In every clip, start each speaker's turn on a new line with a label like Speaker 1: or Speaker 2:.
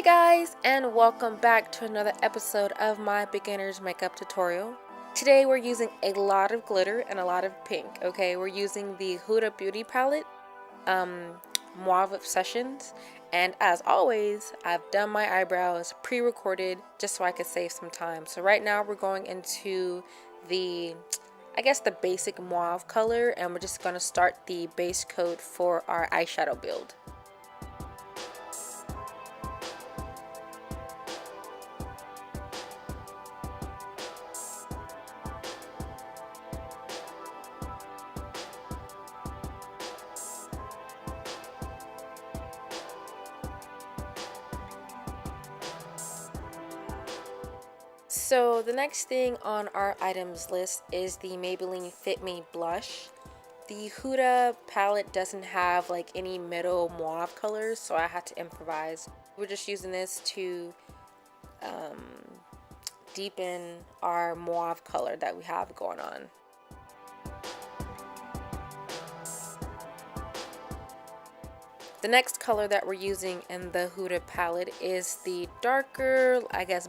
Speaker 1: guys, and welcome back to another episode of my beginner's makeup tutorial. Today we're using a lot of glitter and a lot of pink. Okay, we're using the Huda beauty palette, Mauve Obsessions, and as always I've done my eyebrows pre-recorded just so I could save some time. So right now we're going into the the basic mauve color, and we're just going to start the base coat for our eyeshadow build. So the next thing on our items list is the Maybelline Fit Me blush. The Huda palette doesn't have like any middle mauve colors, so I had to improvise. We're just using this to deepen our mauve color that we have going on. The next color that we're using in the Huda palette is the darker,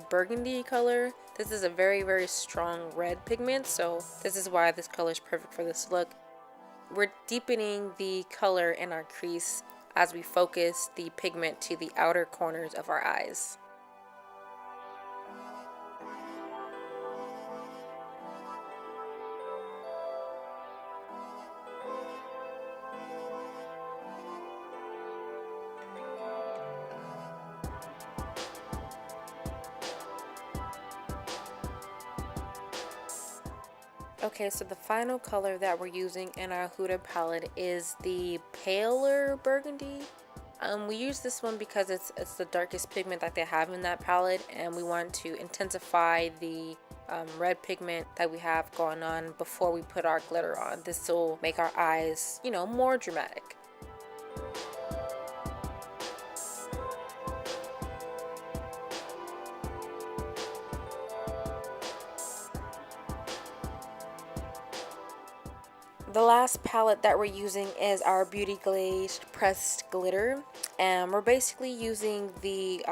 Speaker 1: burgundy color. This is a very strong red pigment, so this is why this color is perfect for this look. We're deepening the color in our crease as we focus the pigment to the outer corners of our eyes. Okay, so the final color that we're using in our Huda palette is the paler burgundy. We use this one because it's the darkest pigment that they have in that palette, and we want to intensify the red pigment that we have going on before we put our glitter on. This will make our eyes, more dramatic. The last palette that we're using is our Beauty Glazed pressed glitter, and we're basically using the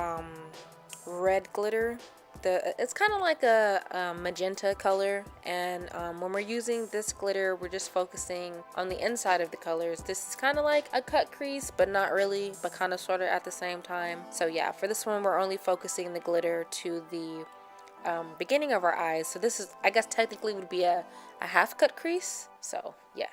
Speaker 1: red glitter. It's kind of like a magenta color, and when we're using this glitter, we're just focusing on the inside of the colors. This is kind of like a cut crease, but not really, but kind of sort of at the same time. So yeah, for this one we're only focusing the glitter to the beginning of our eyes. So this is, I guess, technically would be a half cut crease. So yeah.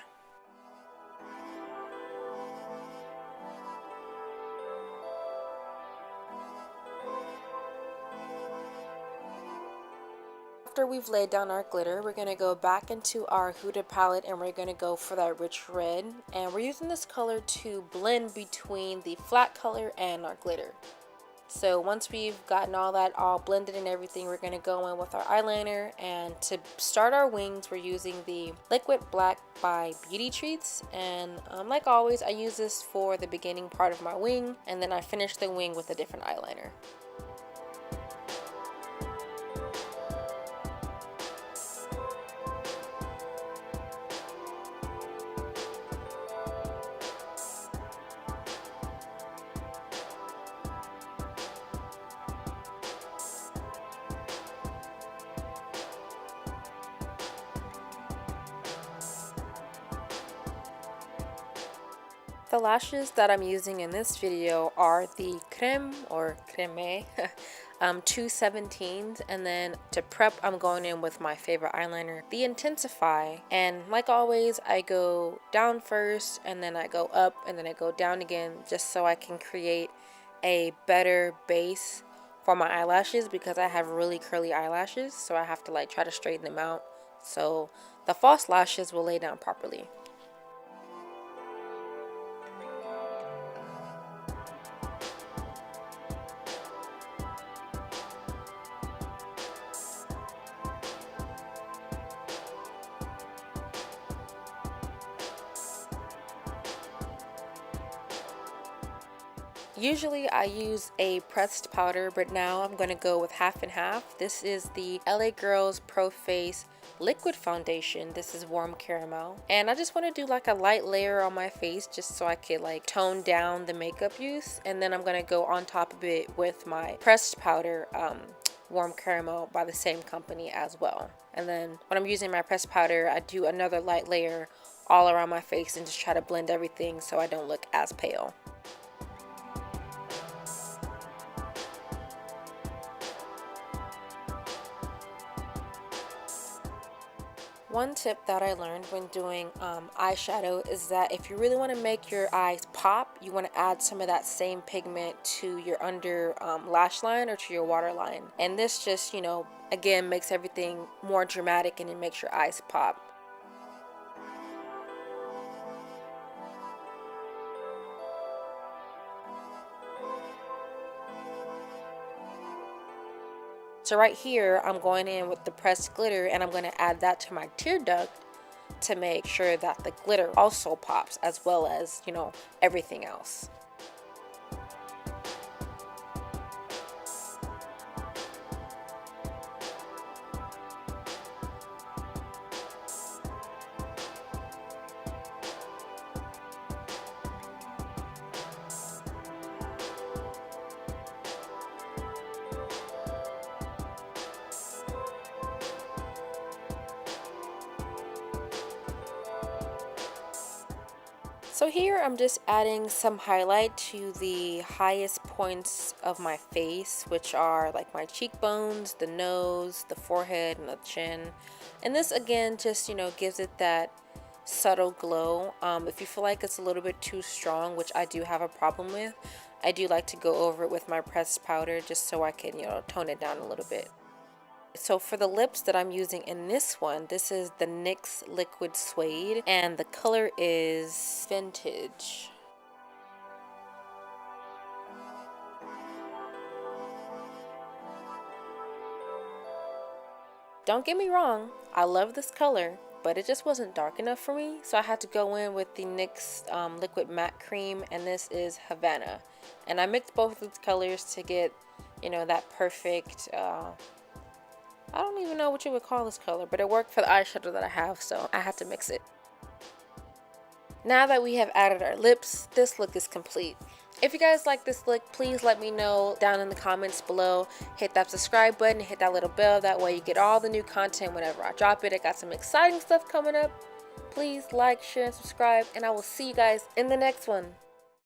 Speaker 1: After we've laid down our glitter, we're going to go back into our Huda palette and we're going to go for that rich red, and we're using this color to blend between the flat color and our glitter. So once we've gotten all that all blended and everything, we're going to go in with our eyeliner, and to start our wings we're using the Liquid Black by Beauty Treats, and like always I use this for the beginning part of my wing, and then I finish the wing with a different eyeliner. The lashes that I'm using in this video are the Creme or Creme 217s, and then to prep I'm going in with my favorite eyeliner, the Intenseif-Eye, and like always I go down first and then I go up and then I go down again, just so I can create a better base for my eyelashes, because I have really curly eyelashes, so I have to like try to straighten them out so the false lashes will lay down properly. Usually I use a pressed powder, but now I'm going to go with half and half. This is the LA Girls Proface liquid foundation. This is Warm Caramel. And I just want to do like a light layer on my face just so I could like tone down the makeup use. And then I'm going to go on top of it with my pressed powder, Warm Caramel by the same company as well. And then when I'm using my pressed powder, I do another light layer all around my face and just try to blend everything so I don't look as pale. One tip that I learned when doing eyeshadow is that if you really want to make your eyes pop, you want to add some of that same pigment to your under lash line or to your waterline. And this just, you know, again makes everything more dramatic and it makes your eyes pop. So right here, I'm going in with the pressed glitter and I'm going to add that to my tear duct to make sure that the glitter also pops as well as, you know, everything else. So here I'm just adding some highlight to the highest points of my face, which are like my cheekbones, the nose, the forehead, and the chin. And this again just, you know, gives it that subtle glow. If you feel like it's a little bit too strong, which I do have a problem with, I do like to go over it with my pressed powder just so I can, you know, tone it down a little bit. So for the lips that I'm using in this one, this is the NYX Liquid Suede, and the color is Vintage. Don't get me wrong, I love this color, but it just wasn't dark enough for me, so I had to go in with the NYX Liquid Matte Cream, and this is Havanna. And I mixed both of the colors to get, you know, that perfect, I don't even know what you would call this color, but it worked for the eyeshadow that I have, so I had to mix it. Now that we have added our lips, this look is complete. If you guys like this look, please let me know down in the comments below. Hit that subscribe button, hit that little bell, that way you get all the new content whenever I drop it. I got some exciting stuff coming up. Please like, share, and subscribe, and I will see you guys in the next one.